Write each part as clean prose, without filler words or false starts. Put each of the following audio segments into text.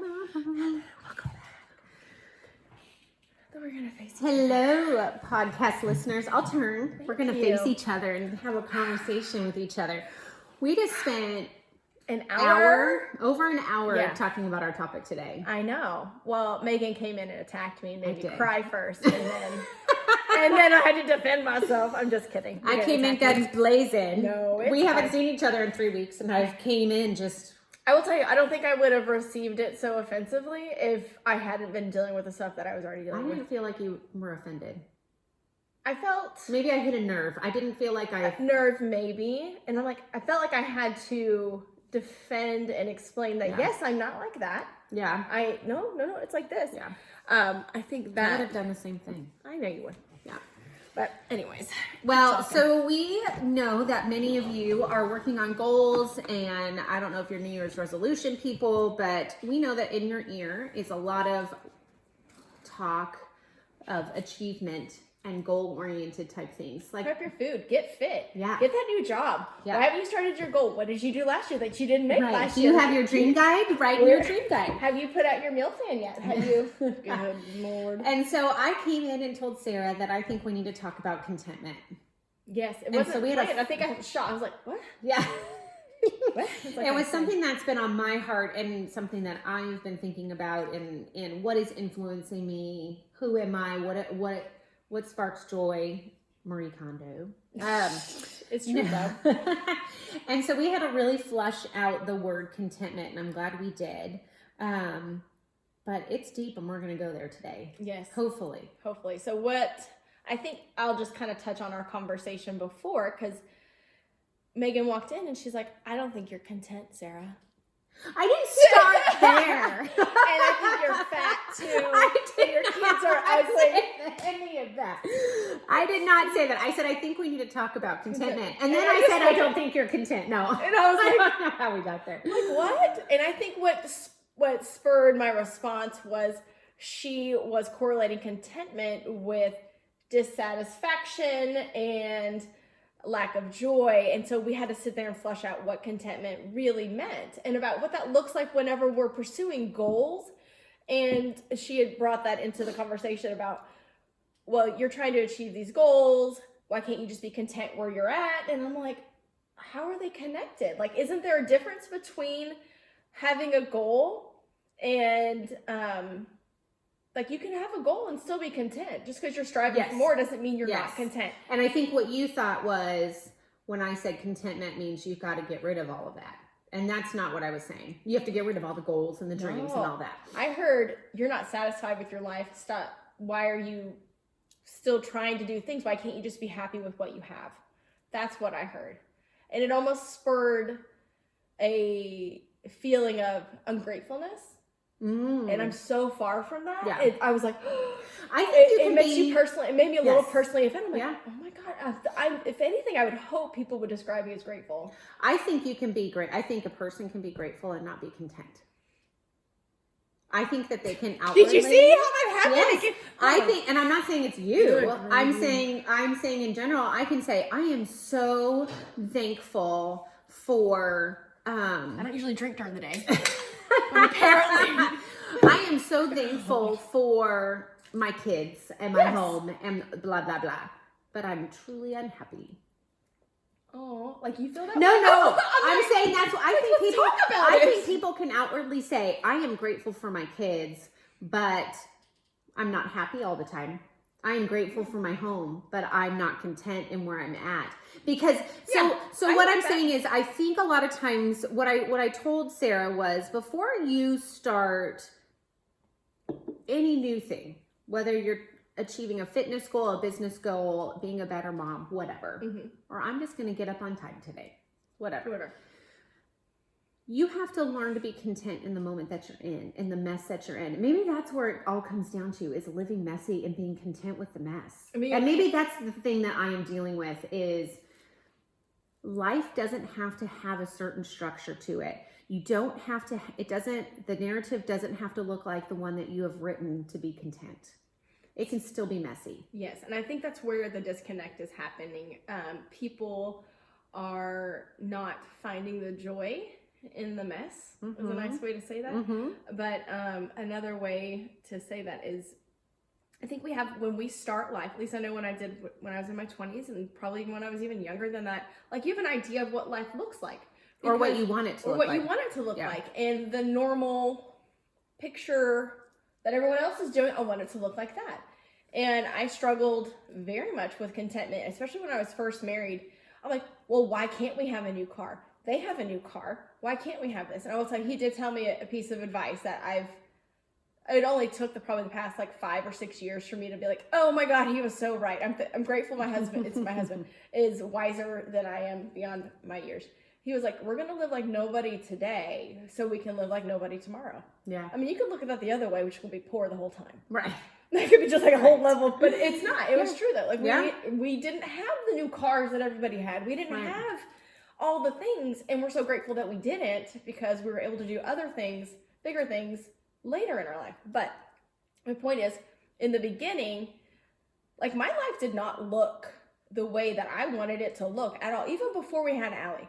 Welcome back. Then we're gonna face Hello, podcast listeners. I'll turn. We're going to you. face each other and have a conversation with each other. We just spent an hour. over an hour Yeah. talking about our topic today. I know. Well, Megan came in and attacked me and made me did. cry first, and then I had to defend myself. I'm just kidding. You I didn't came in attack me. guns blazing. No, it's we haven't fine. seen each other in 3 weeks, and I came in just... I will tell you, I don't think I would have received it so offensively if I hadn't been dealing with the stuff that I was already I dealing with. didn't feel like you were offended. I felt Maybe I hit a nerve. I didn't feel like I... nerve maybe, and I felt like I had to defend and explain that yes, I'm not like that. Yeah. No, it's like this. Yeah. I think I would that have done the same thing. I know you would. Yeah. But anyways, Well, talking. so we know that many of you are working on goals, and I don't know if you're New Year's resolution people, but we know that in your ear is a lot of talk of achievement and goal-oriented type things. Like, prep your food, get fit, Yeah. get that new job. Yeah. Why haven't you started your goal? What did you do last year that you didn't make right. last Do year? you have your dream guide? Write in your dream guide. Have you put out your meal plan yet? Have you? Good Lord. And so I came in and told Sarah that I think we need to talk about contentment. Yes, it And wasn't so we had a- planned. I think I was shocked. I was like, what? Yeah. What? It was something that's been on my heart and something that I've been thinking about and what is influencing me. Who am I? What sparks joy? Marie Kondo. It's true though. And so we had to really flush out the word contentment, and I'm glad we did. But it's deep, and we're going to go there today. Yes. Hopefully. So what, I think I'll just kind of touch on our conversation before, because Megan walked in and she's like, I don't think you're content, Sarah. I didn't start there. And I think you're fat too. And your kids are ugly. Any of that. I did not say that. I said, I think we need to talk about contentment. And then And I I said, just- I don't think you're content. No. And I was I like, don't know how we got there. what? And I think what spurred my response was she was correlating contentment with dissatisfaction and lack of joy. And so we had to sit there and flush out what contentment really meant and about what that looks like whenever we're pursuing goals. And she had brought that into the conversation about, well, you're trying to achieve these goals. Why can't you just be content where you're at? And I'm like, how are they connected? Like, isn't there a difference between having a goal and, like, you can have a goal and still be content. Just because you're striving Yes. for more doesn't mean you're Yes. not content. And I think what you thought was when I said contentment means you've got to get rid of all of that. And that's not what I was saying. You have to get rid of all the goals and the dreams and all that. I heard you're not satisfied with your life. Stop. Why are you still trying to do things? Why can't you just be happy with what you have? That's what I heard. And it almost spurred a feeling of ungratefulness. And I'm so far from that. Yeah. I was like, I think it makes you personally. It made me a little personally offended. I'm like, Yeah. oh my god. If anything, I would hope people would describe me as grateful. I think you can be great. I think a person can be grateful and not be content. I think that they can outwardly. Did you see how that happened? Yes. I think, and I'm not saying it's you. Good. I'm saying in general, I can say I am so thankful for. I don't usually drink during the day. Apparently. I am so thankful for my kids and my home and blah, blah, blah. But I'm truly unhappy. Oh, like you feel that? No, way? no. I'm saying that's what I think let's people, talk about I it. think people can outwardly say, I am grateful for my kids, but I'm not happy all the time. I am grateful for my home, but I'm not content in where I'm at. Because so what I'm saying is I think a lot of times what I told Sarah was before you start any new thing, whether you're achieving a fitness goal, a business goal, being a better mom, whatever, or I'm just going to get up on time today, whatever. You have to learn to be content in the moment that you're in the mess that you're in. Maybe that's where it all comes down to, is living messy and being content with the mess. And maybe that's the thing that I am dealing with is life doesn't have to have a certain structure to it. You don't have to, the narrative doesn't have to look like the one that you have written to be content. It can still be messy. Yes, and I think that's where the disconnect is happening. People are not finding the joy in the mess is a nice way to say that. But another way to say that is, I think we have, when we start life, at least I know when I did when I was in my 20s, and probably when I was even younger than that, like you have an idea of what life looks like. Or what you want it to look like. Or what you want it to look like. And the normal picture that everyone else is doing, I want it to look like that. And I struggled very much with contentment, especially when I was first married. I'm like, well, why can't we have a new car? They have a new car. Why can't we have this? And I will tell you, he did tell me a piece of advice that it only took probably the past like 5 or 6 years for me to be like, oh my God, he was so right. I'm grateful my husband is wiser than I am beyond my years. He was like, we're going to live like nobody today so we can live like nobody tomorrow. Yeah. I mean, you could look at that the other way, which will be poor the whole time. Right. That could be just like a whole level, but it's not. It was true though. Like we didn't have the new cars that everybody had. We didn't have all the things, and we're so grateful that we didn't, because we were able to do other things, bigger things later in our life. But my point is, in the beginning, like my life did not look the way that I wanted it to look at all. Even before we had Allie,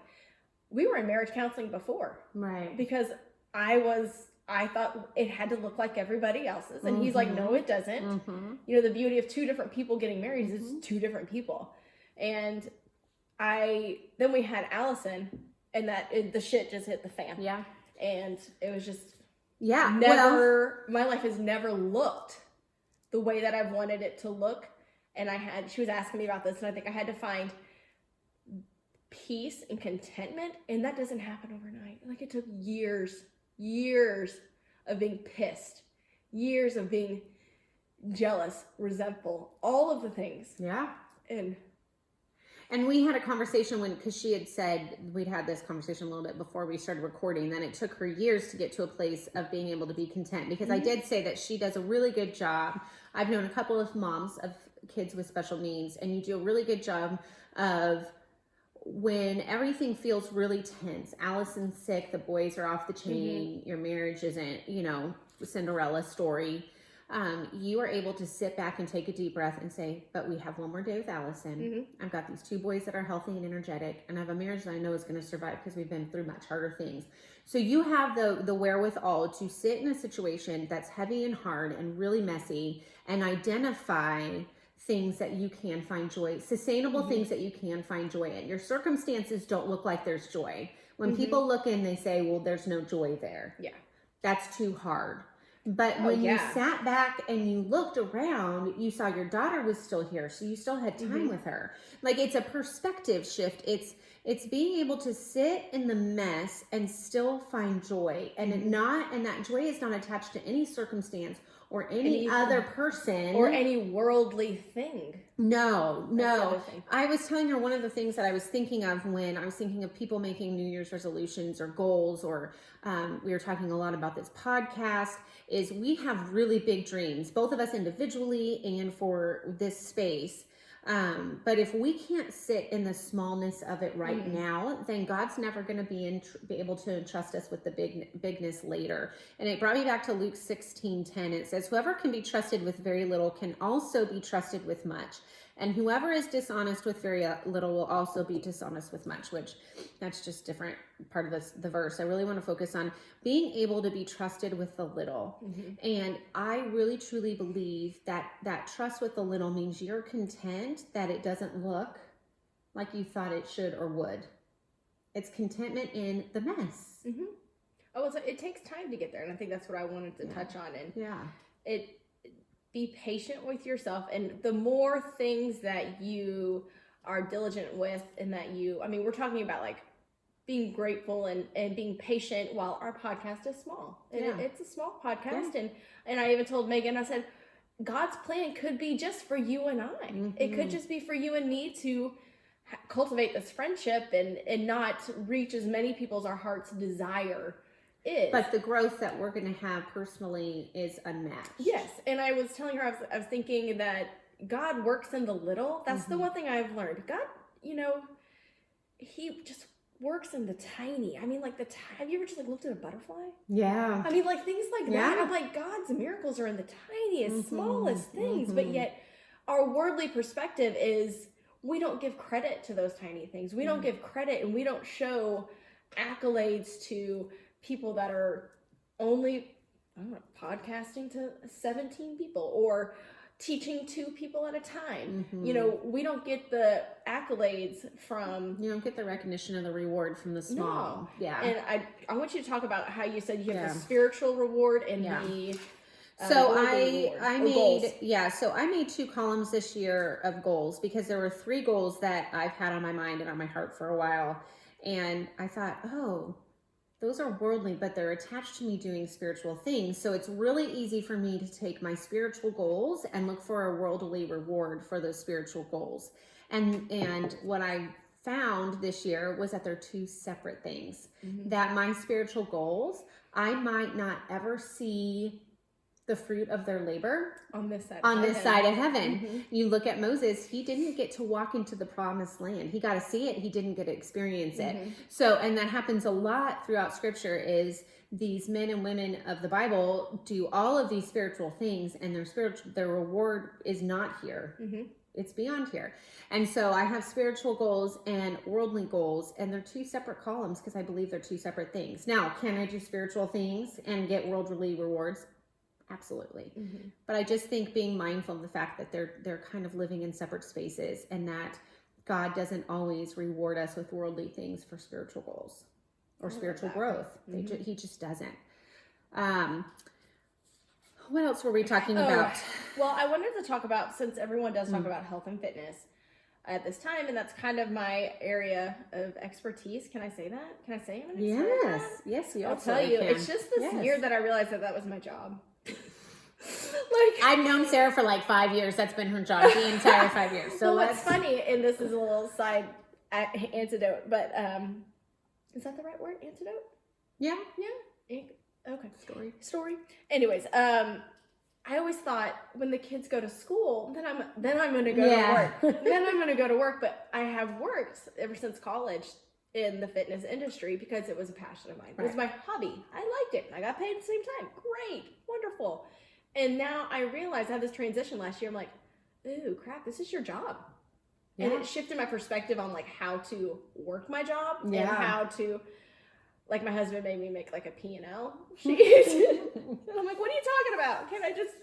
we were in marriage counseling before, right? Because I thought it had to look like everybody else's. And he's like, no, it doesn't. You know, the beauty of two different people getting married is it's two different people. And then we had Allison, and the shit just hit the fan. Yeah. And it was just, my life has never looked the way that I've wanted it to look. And she was asking me about this, and I think I had to find peace and contentment. And that doesn't happen overnight. Like it took years of being pissed, years of being jealous, resentful, all of the things. Yeah. And we had a conversation because she had said, we'd had this conversation a little bit before we started recording, then it took her years to get to a place of being able to be content, because I did say that she does a really good job. I've known a couple of moms of kids with special needs, and you do a really good job of, when everything feels really tense, Allison's sick, the boys are off the chain, your marriage isn't, Cinderella story, you are able to sit back and take a deep breath and say, but we have one more day with Allison. I've got these 2 boys that are healthy and energetic, and I have a marriage that I know is going to survive because we've been through much harder things. So you have the wherewithal to sit in a situation that's heavy and hard and really messy and identify things that you can find joy, sustainable things that you can find joy in. Your circumstances don't look like there's joy. When people look in, they say, well, there's no joy there. Yeah. That's too hard. But when you sat back and you looked around, you saw your daughter was still here. So you still had time with her. Like, it's a perspective shift. It's being able to sit in the mess and still find joy, and that joy is not attached to any circumstance or any other person or any worldly thing. No. I was telling her one of the things that I was thinking of when I was thinking of people making New Year's resolutions or goals, or we were talking a lot about this podcast, is we have really big dreams, both of us individually and for this space. But if we can't sit in the smallness of it right now, then God's never going to be able to entrust us with the bigness later. And it brought me back to Luke 16:10. It says, whoever can be trusted with very little can also be trusted with much. And whoever is dishonest with very little will also be dishonest with much, which that's just different part of the verse. I really want to focus on being able to be trusted with the little. And I really, truly believe that trust with the little means you're content that it doesn't look like you thought it should or would. It's contentment in the mess. Oh, so it takes time to get there. And I think that's what I wanted to touch on. And be patient with yourself, and the more things that you are diligent with, and that we're talking about like being grateful and being patient while our podcast is small. And it's a small podcast. And I even told Megan, I said, God's plan could be just for you and I. It could just be for you and me to cultivate this friendship and not reach as many people as our hearts desire is. But the growth that we're going to have personally is unmatched. Yes. And I was telling her, I was thinking that God works in the little. That's the one thing I've learned. God, he just works in the tiny. I mean, like have you ever just like looked at a butterfly? Yeah. I mean, like things like that. I'm like, God's miracles are in the tiniest, smallest things. But yet our worldly perspective is we don't give credit to those tiny things. We don't give credit, and we don't show accolades to people that are only, I don't know, podcasting to 17 people or teaching 2 people at a time. Mm-hmm. You know, we don't get the accolades from... You don't get the recognition and the reward from the small. No. Yeah. And I want you to talk about how you said you have Yeah. the spiritual reward and Yeah. the... So worldly reward, I made 2 columns this year of goals because there were 3 goals that I've had on my mind and on my heart for a while. And I thought, oh, those are worldly, but they're attached to me doing spiritual things. So it's really easy for me to take my spiritual goals and look for a worldly reward for those spiritual goals. And what I found this year was that they're 2 separate things. Mm-hmm. That my spiritual goals, I might not ever see the fruit of their labor on this side of heaven. Mm-hmm. You look at Moses, he didn't get to walk into the promised land. He got to see it. He didn't get to experience it. Mm-hmm. So, and that happens a lot throughout scripture is these men and women of the Bible do all of these spiritual things and their reward is not here. Mm-hmm. It's beyond here. And so I have spiritual goals and worldly goals, and they're 2 separate columns because I believe they're 2 separate things. Now, can I do spiritual things and get worldly rewards? Absolutely. Mm-hmm. But I just think being mindful of the fact that they're kind of living in separate spaces and that God doesn't always reward us with worldly things for spiritual goals or spiritual growth. Mm-hmm. He just doesn't. What else were we talking about? Well, I wanted to talk about, since everyone does talk about health and fitness at this time, and that's kind of my area of expertise. Can I say that? Can I say I'm an expert at that? Yes, you I'll also tell you, can. it's just this year that I realized that was my job. I've known Sarah for like 5 years. That's been her job the entire 5 years. So well, what's funny, and this is a little side antidote, but is that the right word? Antidote? Yeah. Okay. Story. Anyways, I always thought when the kids go to school, then I'm going to go to work. Then I'm going to go to work. But I have worked ever since college in the fitness industry because it was a passion of mine. It was my hobby. I liked it. I got paid at the same time. Great. Wonderful. And now I realize I had this transition last year. I'm like, ooh, crap, this is your job. Yeah. And it shifted my perspective on like how to work my job and how to, like my husband made me make like a P&L sheet. And I'm like, what are you talking about? Can't I just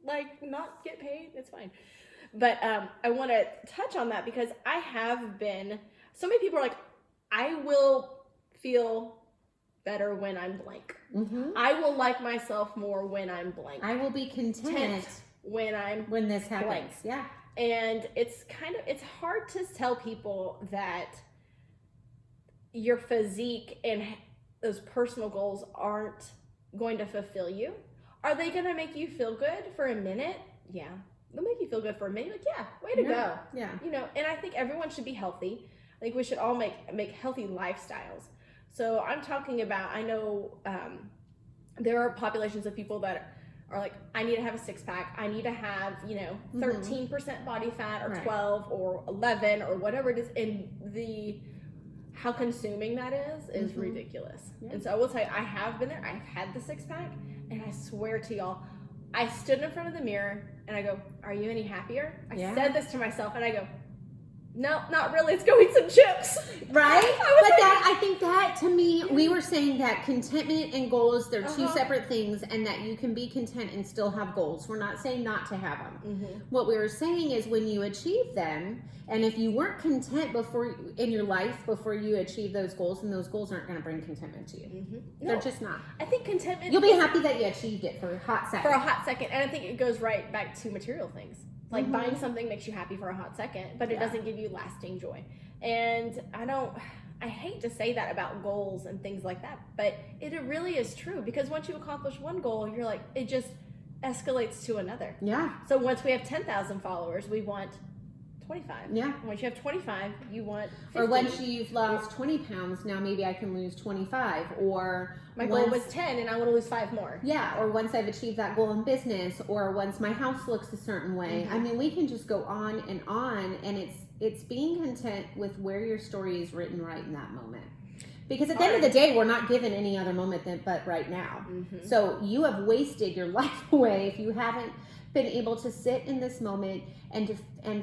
like not get paid? It's fine. But I want to touch on that because I have been, so many people are like, I will feel better when I'm blank. Mm-hmm. I will like myself more when I'm blank. I will be content when this happens. Blank. Yeah. And it's hard to tell people that your physique and those personal goals aren't going to fulfill you. Are they going to make you feel good for a minute? Yeah. They'll make you feel good for a minute. Like, yeah, way to go. Yeah. You know, and I think everyone should be healthy. I think we should all make healthy lifestyles. So I'm talking about, I know there are populations of people that are like, I need to have a 6-pack. I need to have, 13% body fat or 12 or 11 or whatever it is. And how consuming that is ridiculous. Yeah. And so I will tell you, I have been there. I've had the 6-pack and I swear to y'all, I stood in front of the mirror and I go, are you any happier? I said this to myself and I go, no, not really. Let's go eat some chips. Right? I think that to me, we were saying that contentment and goals, they're 2 separate things and that you can be content and still have goals. We're not saying not to have them. Mm-hmm. What we were saying is when you achieve them, and if you weren't content in your life before you achieve those goals, then those goals aren't going to bring contentment to you. Mm-hmm. No, they're just not. I think contentment... You'll be happy that you achieved it for a hot second. And I think it goes right back to material things. Like buying something makes you happy for a hot second, but it doesn't give you lasting joy. And I hate to say that about goals and things like that, but it really is true because once you accomplish one goal, you're like, it just escalates to another. Yeah. So once we have 10,000 followers, we want 25. Yeah. Once you have 25, you want 50. Or once you've lost 20 pounds, now maybe I can lose 25. Or my goal was 10 and I want to lose 5 more. Yeah. Or once I've achieved that goal in business, or once my house looks a certain way. Mm-hmm. I mean, we can just go on, and it's being content with where your story is written right in that moment. Because at the end of the day, we're not given any other moment but right now. Mm-hmm. So you have wasted your life away if you haven't been able to sit in this moment and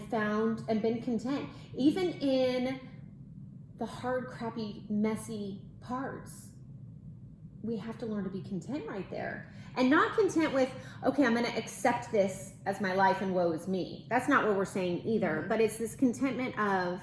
found and been content, even in the hard, crappy, messy parts, we have to learn to be content right there. And not content with, okay, I'm going to accept this as my life and woe is me. That's not what we're saying either. But it's this contentment of,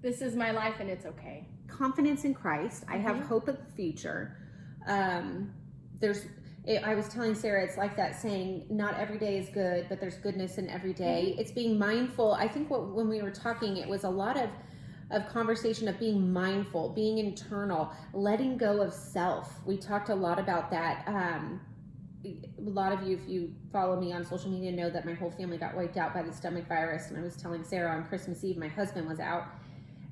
this is my life and it's okay. Confidence in Christ. I have hope of the future. I was telling Sarah, it's like that saying, not every day is good, but there's goodness in every day. It's being mindful. I think when we were talking, it was a lot of conversation of being mindful, being internal, letting go of self. We talked a lot about that. A lot of you, if you follow me on social media, know that my whole family got wiped out by the stomach virus. And I was telling Sarah on Christmas Eve, my husband was out.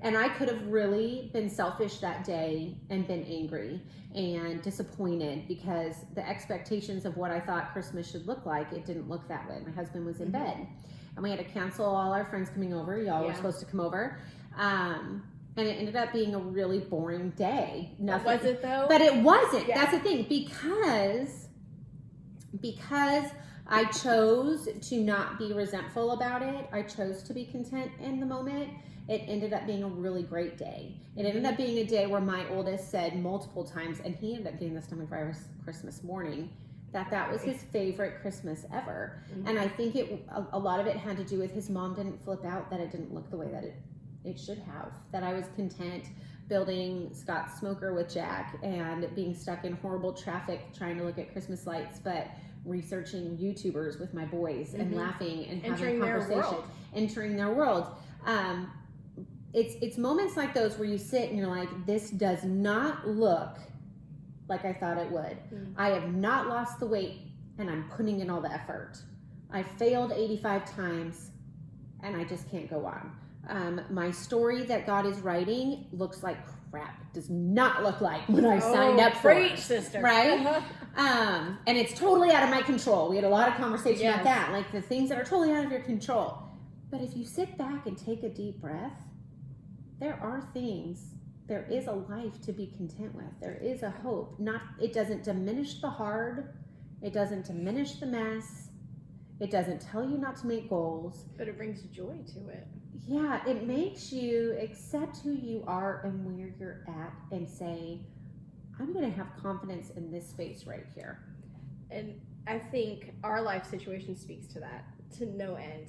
And I could have really been selfish that day and been angry and disappointed because the expectations of what I thought Christmas should look like, it didn't look that way. My husband was in bed. And we had to cancel all our friends coming over. Y'all were supposed to come over. And it ended up being a really boring day. Nothing. Was it though? But it wasn't. Yeah. That's the thing. Because I chose to not be resentful about it. I chose to be content in the moment. It ended up being a really great day. It ended up being a day where my oldest said multiple times, and he ended up getting the stomach virus Christmas morning, that was his favorite Christmas ever. And I think a lot of it had to do with his mom didn't flip out that it didn't look the way that it should have. That I was content building Scott's smoker with Jack and being stuck in horrible traffic trying to look at Christmas lights, but researching YouTubers with my boys and laughing and having a conversation, entering their world. It's moments like those where you sit and you're like, this does not look like I thought it would. I have not lost the weight and I'm putting in all the effort. I failed 85 times and I just can't go on. My story that God is writing looks like crap. It does not look like when I signed up for it. Sister. Right? And it's totally out of my control. We had a lot of conversation about that, like the things that are totally out of your control. But if you sit back and take a deep breath, there are things, there is a life to be content with. There is a hope. It doesn't diminish the hard. It doesn't diminish the mess. It doesn't tell you not to make goals. But it brings joy to it. Yeah, it makes you accept who you are and where you're at and say, I'm going to have confidence in this space right here. And I think our life situation speaks to that to no end.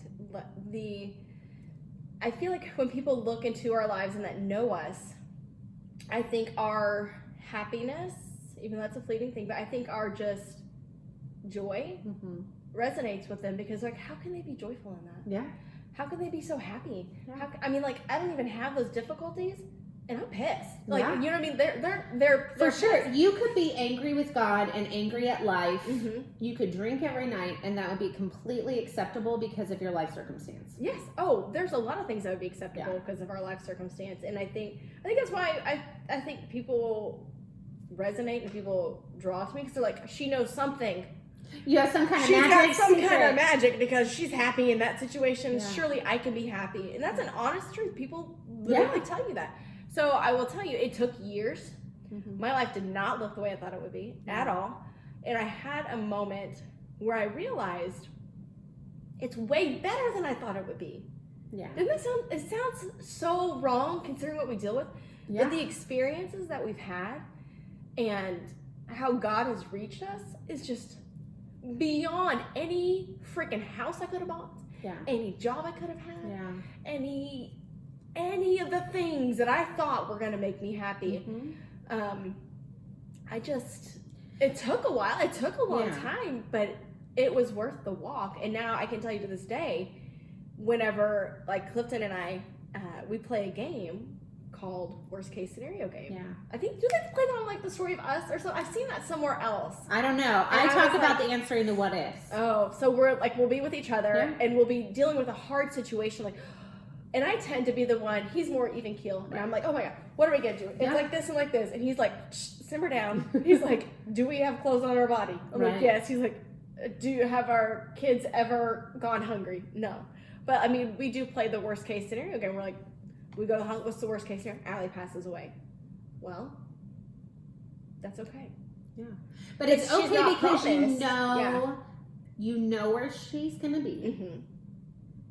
I feel like when people look into our lives and that know us, I think our happiness, even though that's a fleeting thing, but I think our just joy resonates with them because, like, how can they be joyful in that? Yeah. How can they be so happy? Yeah. I don't even have those difficulties, and I'm pissed. Like, Yeah. you know what I mean? They're For sure. pissed. You could be angry with God and angry at life. You could drink every night, and that would be completely acceptable because of your life circumstance. Yes. Oh, there's a lot of things that would be acceptable because of our life circumstance, and I think that's why I think people resonate and people draw to me because they're like, she knows something. You have some kind of She's magic. got some secret. kind of magic because she's happy in that situation. Yeah. Surely I can be happy, and that's an honest truth. People literally tell you that. So I will tell you, it took years. My life did not look the way I thought it would be at all. And I had a moment where I realized it's way better than I thought it would be. Yeah. Doesn't that sound, it sounds so wrong considering what we deal with. Yeah. But the experiences that we've had and how God has reached us is just beyond any freaking house I could have bought. Yeah. Any job I could have had. Yeah. Any of the things that I thought were going to make me happy. It took a while. It took a long time, but it was worth the walk. And now I can tell you to this day, whenever, like, Clifton and I, we play a game called Worst Case Scenario Game. Yeah. I think, do they play that on, like, The Story of Us or something? I've seen that somewhere else. I don't know. I talk about the answering the what ifs. Oh, so we'll be with each other and we'll be dealing with a hard situation, like, and I tend to be the one, he's more even keel. And I'm like, oh my God, what are we going to do? It's like this and like this. And he's like, simmer down. He's like, do we have clothes on our body? I'm like, yes. He's like, have our kids ever gone hungry? No. But I mean, we do play the worst case scenario game. We're like, we go, what's the worst case scenario? Allie passes away. Well, that's okay. Yeah. But it's okay because promised. you know where she's going to be.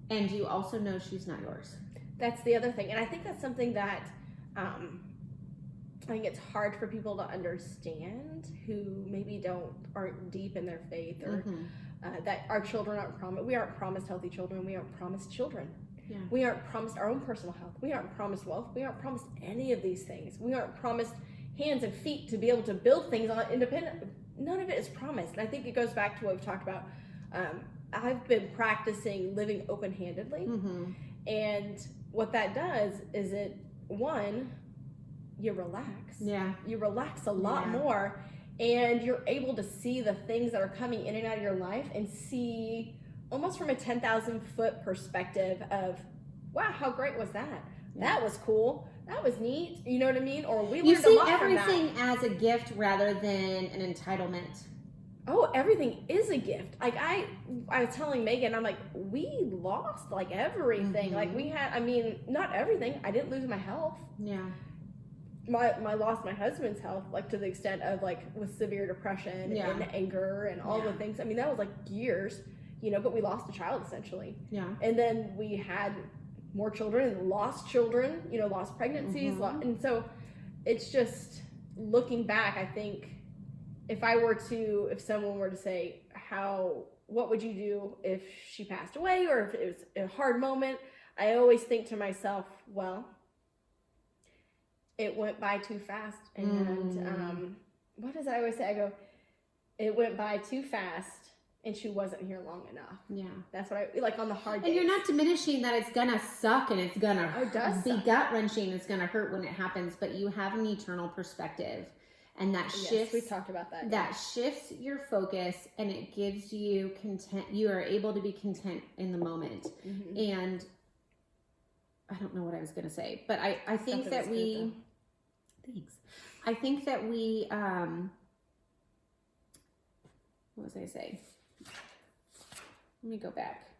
And you also know she's not yours. That's the other thing. And I think that's something that I think it's hard for people to understand who maybe aren't deep in their faith, or that our children aren't promised. We aren't promised healthy children. We aren't promised children. Yeah. We aren't promised our own personal health. We aren't promised wealth. We aren't promised any of these things. We aren't promised hands and feet to be able to build things on independent. None of it is promised. And I think it goes back to what we've talked about. I've been practicing living open-handedly. And what that does is you relax. Yeah. You relax a lot more, and you're able to see the things that are coming in and out of your life and see almost from a 10,000 foot perspective of, wow, how great was that? Yeah. That was cool. That was neat. You know what I mean? Or we learned a lot from that. You see everything as a gift rather than an entitlement. Oh, everything is a gift. Like I was telling Megan, I'm like, we lost like everything. Like we had, I mean, not everything. I didn't lose my health. Yeah. My lost my husband's health, like to the extent of like with severe depression and anger and all the things. I mean, that was like years, you know, but we lost a child essentially. Yeah. And then we had more children and lost children, you know, lost pregnancies. And so it's just looking back, I think if someone were to say, what would you do if she passed away or if it was a hard moment? I always think to myself, well, it went by too fast. And what does I always say? I go, it went by too fast and she wasn't here long enough. Yeah. That's what I like on the hard days. And you're not diminishing that it's going to suck and it's going to be gut-wrenching. It's going to hurt when it happens, but you have an eternal perspective. And that shifts. Yes, we talked about that. That shifts your focus and it gives you content. You are able to be content in the moment. And I don't know what I was going to say, but I think that we, thanks. I think that we, what was I say? Let me go back.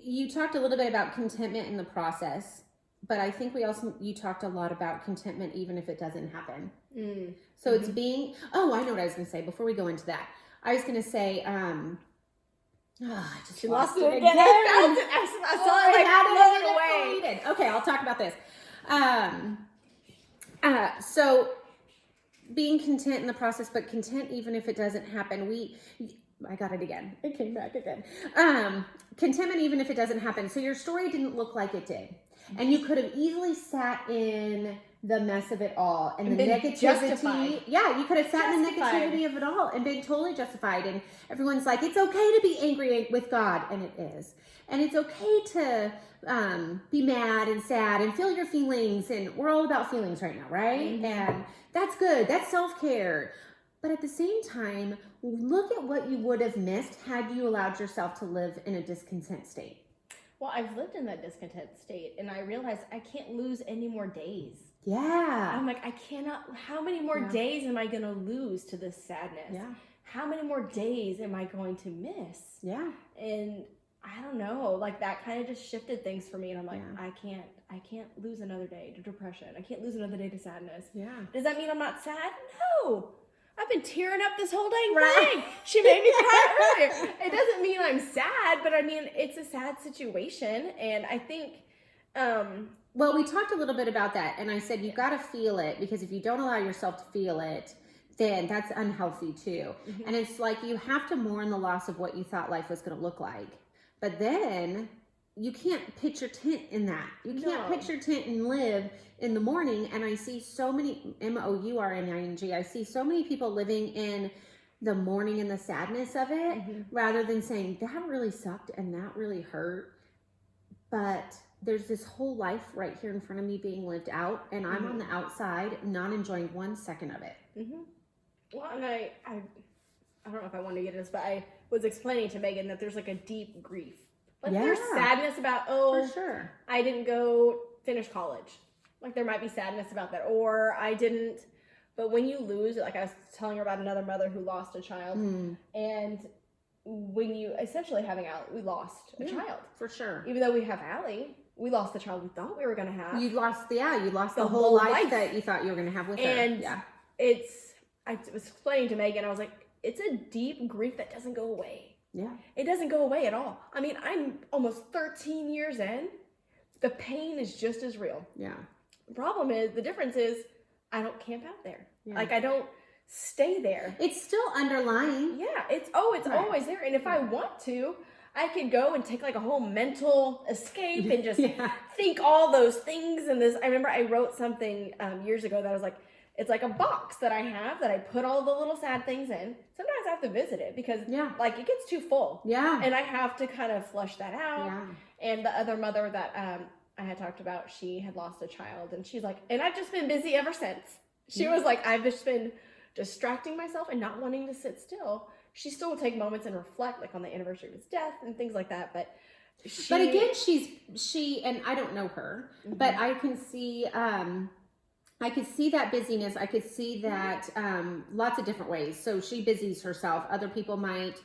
You talked a little bit about contentment in the process, but I think you talked a lot about contentment even if it doesn't happen. So it's being, I know what I was going to say before we go into that. I was going to say, I just lost it again. I saw it away. Okay, I'll talk about this. So being content in the process, but content even if it doesn't happen. I got it again. It came back again. Contentment even if it doesn't happen. So your story didn't look like it did. And you could have easily sat in the mess of it all and the negativity. Justified. Yeah, you could have sat in the negativity of it all and been totally justified. And everyone's like, it's okay to be angry with God. And it is. And it's okay to be mad and sad and feel your feelings. And we're all about feelings right now, right? And that's good. That's self-care. But at the same time, look at what you would have missed had you allowed yourself to live in a discontent state. Well, I've lived in that discontent state and I realized I can't lose any more days. Yeah. I'm like, I cannot, how many more days am I going to lose to this sadness? Yeah. How many more days am I going to miss? Yeah. And I don't know, like that kind of just shifted things for me. And I'm like, I can't lose another day to depression. I can't lose another day to sadness. Yeah. Does that mean I'm not sad? No. I've been tearing up this whole dang thing. She made me cry earlier. It doesn't mean I'm sad, but I mean, it's a sad situation. And I think, well, we talked a little bit about that. And I said, you got to feel it because if you don't allow yourself to feel it, then that's unhealthy too. And it's like, you have to mourn the loss of what you thought life was going to look like. But then you can't pitch your tent in that. You can't pitch your tent and live in the morning. And I see so many, MOURNING, I see so many people living in the mourning and the sadness of it rather than saying, that really sucked and that really hurt. But there's this whole life right here in front of me being lived out. And I'm on the outside, not enjoying 1 second of it. Well, and I don't know if I wanted to get into this, but I was explaining to Megan that there's like a deep grief. Like there's sadness about, for sure, I didn't go finish college. Like there might be sadness about that. Or I didn't, but when you lose, like I was telling her about another mother who lost a child. And when you essentially having Allie, we lost a child. For sure. Even though we have Allie, we lost the child we thought we were going to have. You lost the whole life that you thought you were going to have with her. And I was explaining to Megan, I was like, it's a deep grief that doesn't go away. Yeah. It doesn't go away at all. I mean, I'm almost 13 years in. The pain is just as real. Yeah. The problem is, the difference is, I don't camp out there. Yeah. Like I don't stay there. It's still underlying. Yeah, it's Right. always there. And if I want to, I could go and take like a whole mental escape and just Yeah. think all those things. And this, I remember I wrote something years ago that was like, it's like a box that I have that I put all the little sad things in. Sometimes I have to visit it because like it gets too full. Yeah. And I have to kind of flush that out. Yeah. And the other mother that I had talked about, she had lost a child, and she's like, and I've just been busy ever since. She was like, I've just been distracting myself and not wanting to sit still. She still will take moments and reflect, like on the anniversary of his death and things like that. But again, she and I don't know her, but I can see I could see that busyness. I could see that lots of different ways. So she busies herself. Other people might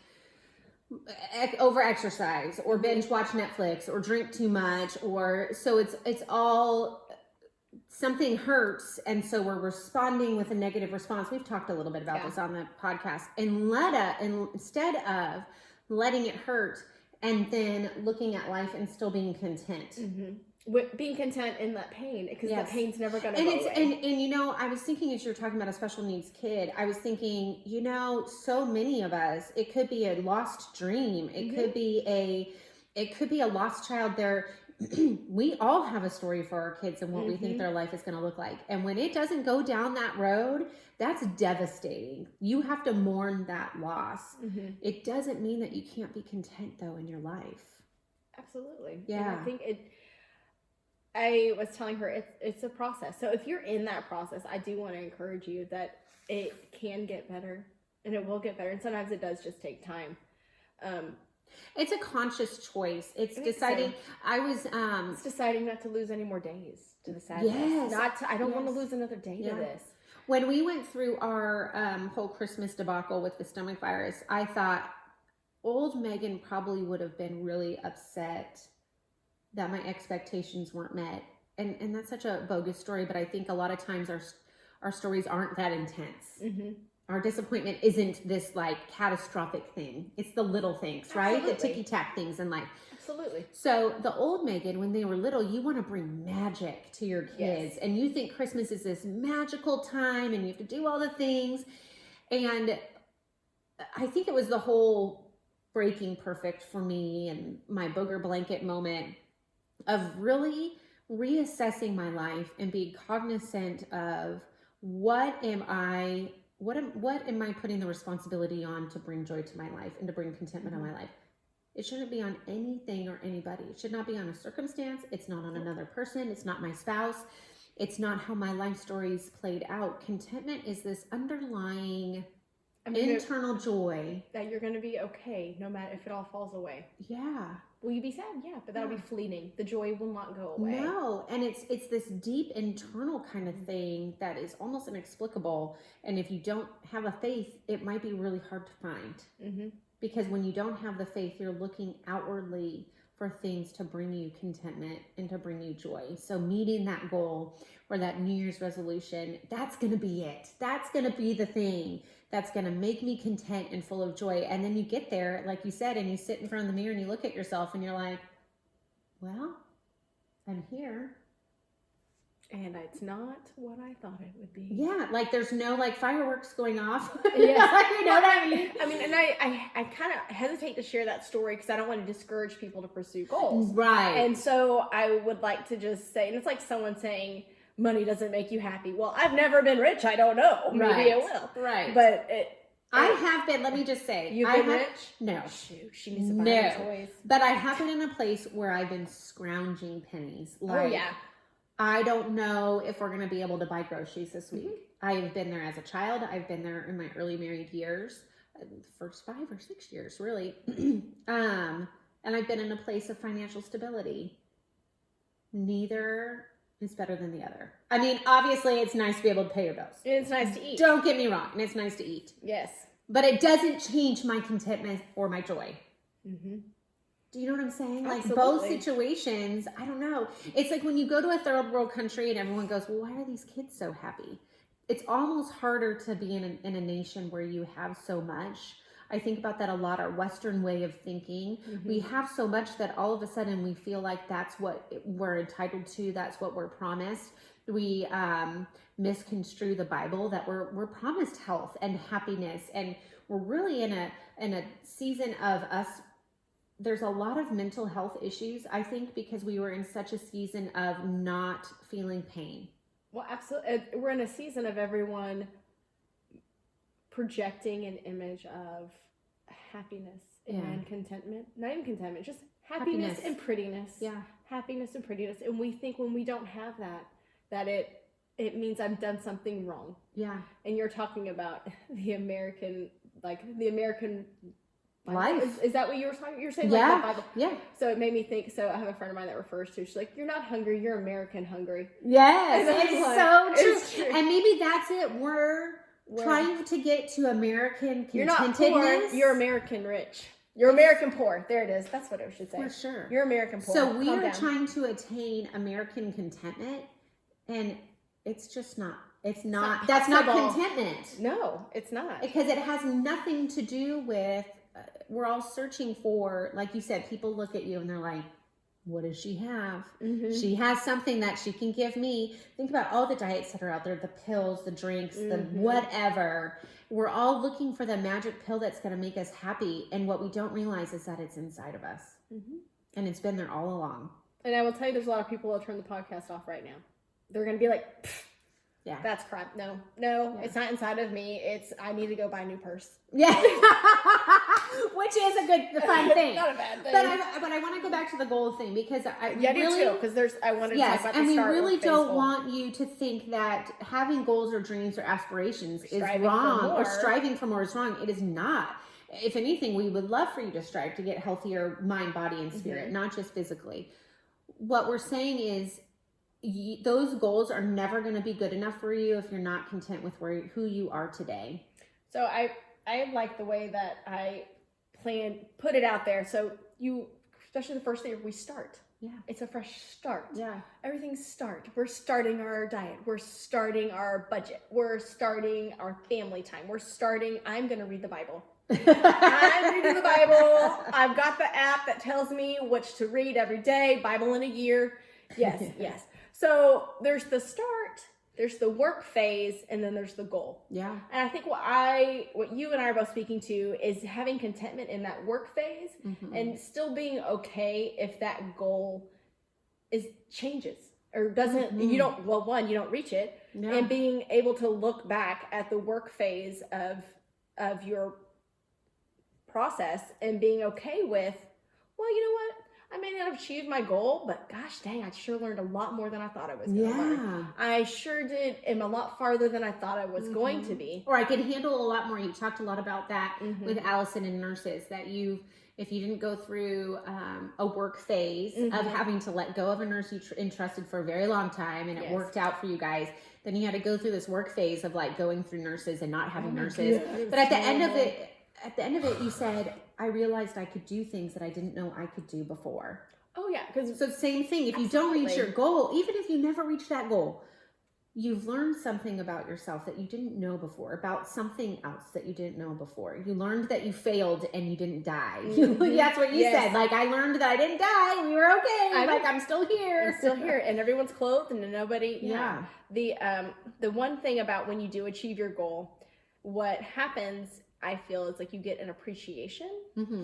over exercise or binge watch Netflix or drink too much, or so it's all something hurts, and so we're responding with a negative response. We've talked a little bit about this on the podcast, and instead of letting it hurt and then looking at life and still being content. Being content in that pain, because the pain's never going to go away. And you know, I was thinking as you were talking about a special needs kid, I was thinking, you know, so many of us, it could be a lost dream. It could be a lost child. We all have a story for our kids and what we think their life is going to look like. And when it doesn't go down that road, that's devastating. You have to mourn that loss. It doesn't mean that you can't be content though in your life. Absolutely. Yeah. And I think I was telling her it's a process. So if you're in that process, I do want to encourage you that it can get better, and it will get better. And sometimes it does just take time. It's a conscious choice. It's deciding. It's deciding not to lose any more days to the sadness. Yes. I don't want to lose another day to this. When we went through our whole Christmas debacle with the stomach virus, I thought old Megan probably would have been really upset that my expectations weren't met. And that's such a bogus story, but I think a lot of times our stories aren't that intense. Our disappointment isn't this like catastrophic thing. It's the little things, right? The ticky-tack things in life. Absolutely. So the old Megan, when they were little, you want to bring magic to your kids. And you think Christmas is this magical time and you have to do all the things. And I think it was the whole breaking perfect for me and my booger blanket moment of really reassessing my life and being cognizant of what am I putting the responsibility on to bring joy to my life and to bring contentment in my life? It shouldn't be on anything or anybody. It should not be on a circumstance. It's not on another person. It's not my spouse. It's not how my life stories played out. Contentment is this underlying internal joy. That you're going to be okay no matter if it all falls away. Yeah. Will you be sad? Yeah, but that'll be fleeting. The joy will not go away. No, and it's this deep internal kind of thing that is almost inexplicable. And if you don't have a faith, it might be really hard to find. Because when you don't have the faith, you're looking outwardly for things to bring you contentment and to bring you joy. So meeting that goal or that New Year's resolution, that's going to be it. That's going to be the thing that's going to make me content and full of joy. And then you get there, like you said, and you sit in front of the mirror and you look at yourself and you're like, well, I'm here. And it's not what I thought it would be. Yeah, like there's no like fireworks going off. Yeah. You know what I mean? I mean, and I kind of hesitate to share that story because I don't want to discourage people to pursue goals. Right. And so I would like to just say, and it's like someone saying, money doesn't make you happy. Well, I've never been rich. I don't know. Maybe it will. Right. But I have been, let me just say. You've been rich? No. Shoot, she needs to buy me toys. But I have been in a place where I've been scrounging pennies. Like, I don't know if we're going to be able to buy groceries this week. I have been there as a child. I've been there in my early married years, the first 5 or 6 years, really. And I've been in a place of financial stability. Neither is better than the other. I mean, obviously, it's nice to be able to pay your bills. It's nice to eat. Don't get me wrong. And it's nice to eat. Yes. But it doesn't change my contentment or my joy. Do you know what I'm saying? Absolutely. Like both situations, I don't know. It's like when you go to a third world country and everyone goes, well, why are these kids so happy? It's almost harder to be in a nation where you have so much. I think about that a lot, our Western way of thinking. We have so much that all of a sudden we feel like that's what we're entitled to. That's what we're promised. we misconstrue the Bible, that we're promised health and happiness, and we're really in a season of us. There's a lot of mental health issues, I think, because we were in such a season of not feeling pain. Well, absolutely. We're in a season of everyone projecting an image of happiness and contentment. Not even contentment, just happiness and prettiness. Yeah. Happiness and prettiness. And we think when we don't have that it means I've done something wrong. Yeah. And you're talking about the American life. Is that what you were talking? You're saying Yeah. like the Bible. Yeah. So it made me think. So I have a friend of mine that refers to. She's like, "You're not hungry. You're American hungry." Yes, And it's I'm so like, true. it's true. And maybe that's it. We're trying to get to American contentedness. You're not poor. You're American rich. You're American poor. There it is. That's what I should say. For sure. You're American poor. So we Calm are down. trying to attain American contentment, and it's just not. It's not. That's not possible. contentment. No, it's not. Because it has nothing to do with. We're all searching for, like you said, people look at you and they're like, what does she have? Mm-hmm. She has something that she can give me. Think about all the diets that are out there, the pills, the drinks, the whatever. We're all looking for the magic pill that's going to make us happy. And what we don't realize is that it's inside of us. Mm-hmm. And it's been there all along. And I will tell you, there's a lot of people who'll turn the podcast off right now. They're going to be like, yeah, that's crap. No, it's not inside of me. I need to go buy a new purse. Yeah. Which is a fun thing. Not a bad thing. But I want to go back to the goal thing, because I do too, because I wanted to talk about the and we start really with don't goal. want you to think that having goals or dreams or aspirations is Striving wrong, for or more. striving for more is wrong. It is not. If anything, we would love for you to strive to get healthier mind, body, and spirit, not just physically. What we're saying is those goals are never going to be good enough for you if you're not content with who you are today. So I like the way that I put it out there. So especially the first year, we start. Yeah. It's a fresh start. Yeah. Everything's start. We're starting our diet. We're starting our budget. We're starting our family time. I'm going to read the Bible. I'm reading the Bible. I've got the app that tells me which to read every day, Bible in a year. Yes, yes. So there's the start, there's the work phase, and then there's the goal. Yeah. And I think what you and I are both speaking to is having contentment in that work phase, and still being okay if that goal changes or doesn't. You don't reach it, and being able to look back at the work phase of your process and being okay with, well, you know what? I may not have achieved my goal, but gosh dang, I sure learned a lot more than I thought I was going to learn. I sure am a lot farther than I thought I was going to be. Or I could handle a lot more. You talked a lot about that with Allison and nurses, that if you didn't go through a work phase of having to let go of a nurse you entrusted for a very long time, and it worked out for you guys, then you had to go through this work phase of like going through nurses and not having nurses. But at the end of it, you said, I realized I could do things that I didn't know I could do before. Oh yeah, so same thing. If you don't reach your goal, even if you never reach that goal, you've learned something about yourself that you didn't know before, about something else that you didn't know before. You learned that you failed and you didn't die. That's what you said. Like, I learned that I didn't die. We were okay. I'm still here. I'm still here, and everyone's clothed, and nobody. Yeah. The one thing about when you do achieve your goal, what happens, I feel, is like you get an appreciation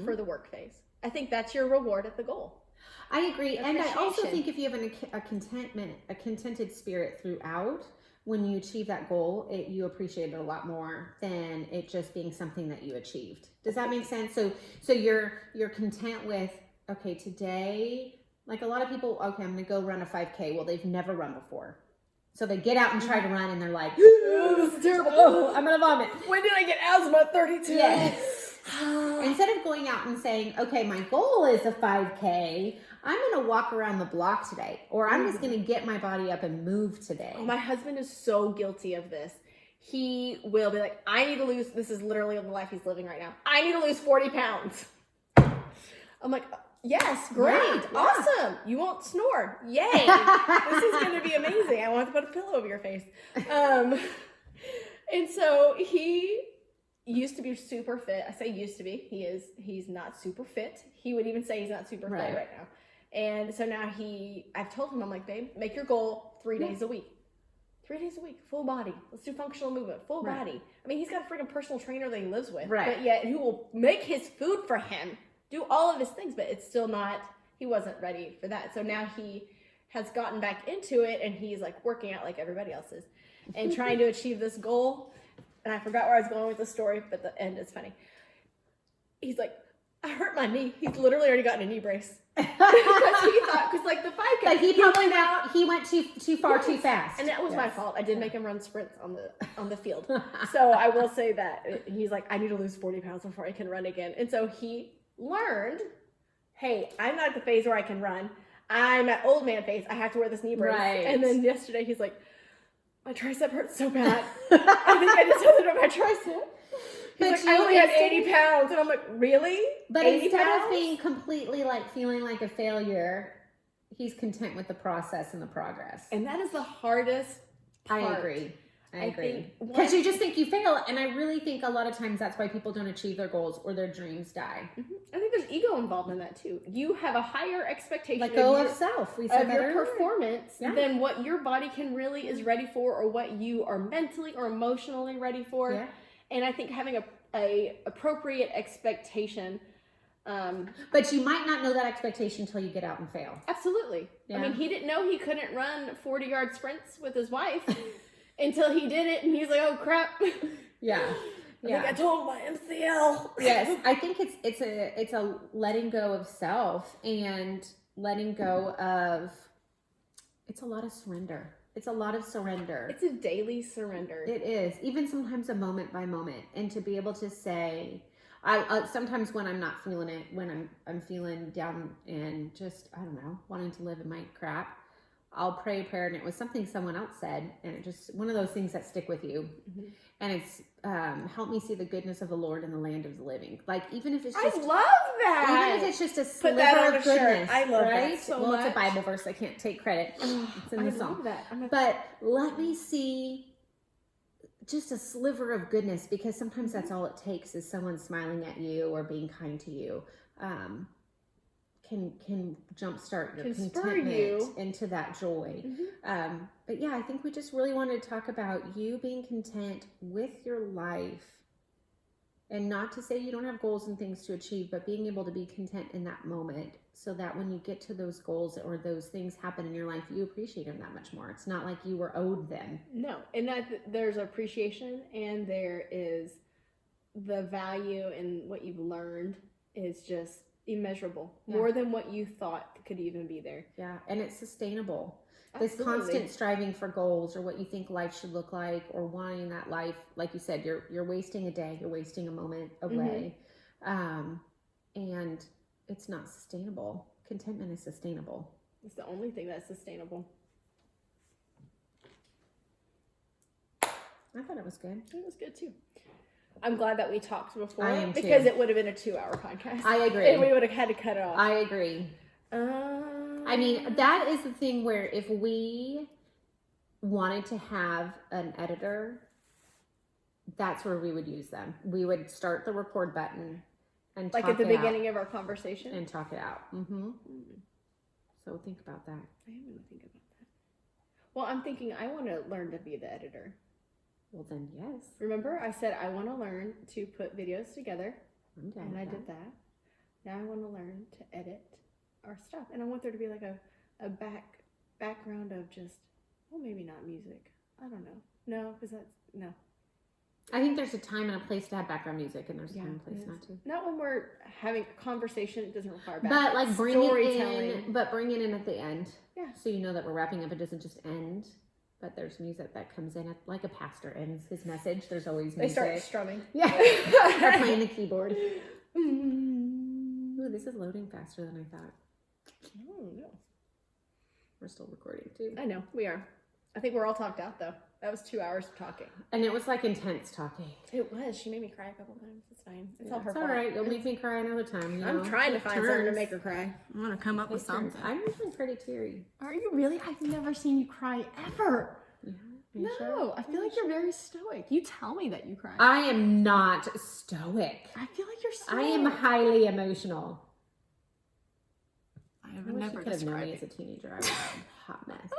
for the work phase. I think that's your reward at the goal. I agree. And I also think if you have a contented spirit throughout, when you achieve that goal, you appreciate it a lot more than it just being something that you achieved. Does that make sense? So you're content with, okay, today, like a lot of people, okay, I'm going to go run a 5K. Well, they've never run before. So they get out and try to run, and they're like, oh, this is terrible. Oh, I'm going to vomit. When did I get asthma at 32? Yes. Instead of going out and saying, okay, my goal is a 5K, I'm going to walk around the block today, or I'm just going to get my body up and move today. My husband is so guilty of this. He will be like, I need to lose, this is literally the life he's living right now. I need to lose 40 pounds. I'm like, yes, great, awesome. You won't snore. Yay. This is going to be amazing. I want to put a pillow over your face. And so he used to be super fit. I say used to be. He's not super fit. He would even say he's not super fit right now. And so now I've told him, I'm like, babe, make your goal 3 days a week. 3 days a week, full body. Let's do functional movement, full Right. body. I mean, he's got a freaking personal trainer that he lives with. Right. But yet, who will make his food for him, do all of his things, but it's still not, he wasn't ready for that. So now he has gotten back into it, and he's like working out like everybody else is and trying to achieve this goal. And I forgot where I was going with the story, but the end is funny. He's like, I hurt my knee. He's literally already gotten a knee brace. Because he thought, because like the 5K, Like he went too far too fast. And that was my fault. I did make him run sprints on the field. So I will say that he's like, I need to lose 40 pounds before I can run again. And so he learned, hey, I'm not at the phase where I can run. I'm at old man phase. I have to wear this knee brace. Right. And then yesterday he's like, my tricep hurts so bad. I think I just had to do my tricep. He's like, I only had 80 pounds. And I'm like, really? But 80 instead pounds? of being completely like feeling like a failure, he's content with the process and the progress. And that is the hardest part. I agree. I think Because you just think you fail. And I really think a lot of times that's why people don't achieve their goals or their dreams die. I think there's ego involved in that too. You have a higher expectation Let go of self. We said of that your earlier. performance Yeah. than what your body can really is ready for, or what you are mentally or emotionally ready for. Yeah. And I think having a appropriate expectation. But you might not know that expectation until you get out and fail. Absolutely. Yeah. I mean, he didn't know he couldn't run 40-yard sprints with his wife until he did it, and he's like, "Oh crap!" Yeah. I think I told my MCL. Yes, I think it's a letting go of self and letting go of. It's a lot of surrender. It's a lot of surrender. It's a daily surrender. It is, even sometimes a moment by moment, and to be able to say, I sometimes when I'm not feeling it, when I'm feeling down and just I don't know, wanting to live in my crap, I'll pray a prayer, and it was something someone else said, and it just one of those things that stick with you, and it's help me see the goodness of the Lord in the land of the living. Like even if it's just I love that. even if it's just a Put sliver that on of a shirt. goodness, I love right? that so well, much. it's a Bible verse. I can't take credit. It's in I the song. love that. But let me see just a sliver of goodness, because sometimes that's all it takes is someone smiling at you or being kind to you. Can jumpstart your Can spur contentment you. into that joy. But yeah, I think we just really wanted to talk about you being content with your life, and not to say you don't have goals and things to achieve, but being able to be content in that moment, so that when you get to those goals or those things happen in your life, you appreciate them that much more. It's not like you were owed them. No, and that there's appreciation, and there is the value in what you've learned is just immeasurable, more than what you thought could even be there. Yeah, and it's sustainable. This Absolutely. constant striving for goals or what you think life should look like, or wanting that life, like you said, you're wasting a day, you're wasting a moment away, and it's not sustainable. Contentment is sustainable. It's the only thing that's sustainable. I thought it was good. It was good too. I'm glad that we talked before, I am too. because it would have been a 2-hour podcast. I agree. And we would have had to cut it off. I agree. I mean, that is the thing where if we wanted to have an editor, that's where we would use them. We would start the record button and like talk at the it out beginning of our conversation. and talk it out. So think about that. I am going to think about that. Well, I'm thinking I want to learn to be the editor. Well, then yes. Remember, I said I want to learn to put videos together, I'm down and with I that. did that. Now I want to learn to edit our stuff, and I want there to be like a background of just, well, maybe not music. I don't know. No, because that's no. I think there's a time and a place to have background music, and there's a time and a place yes. not to. Not when we're having a conversation. It doesn't require But background. like bring it storytelling. in, but bring it in at the end. Yeah. So you know that we're wrapping up. It doesn't just end, but there's music that comes in at, like a pastor ends his message. There's always They music. start strumming. Yeah. They're playing the keyboard. Ooh, this is loading faster than I thought. Oh no. We're still recording too. I know we are. I think we're all talked out though. That was 2 hours of talking. And it was like intense talking. It was. She made me cry a couple times. It's fine. It's all her It's fault. all right. You'll make me cry another time. You I'm know? trying to Take find something to turns. make her cry. I'm gonna come up with Take turns. something. I'm usually pretty teary. Are you really? I've never seen you cry ever. Yeah. Are you No, sure? I feel like you're very stoic. You tell me that you cry. I am not stoic. I feel like you're stoic. I am highly emotional. I have I wish never you could have known described me it. as a teenager. I was a hot mess.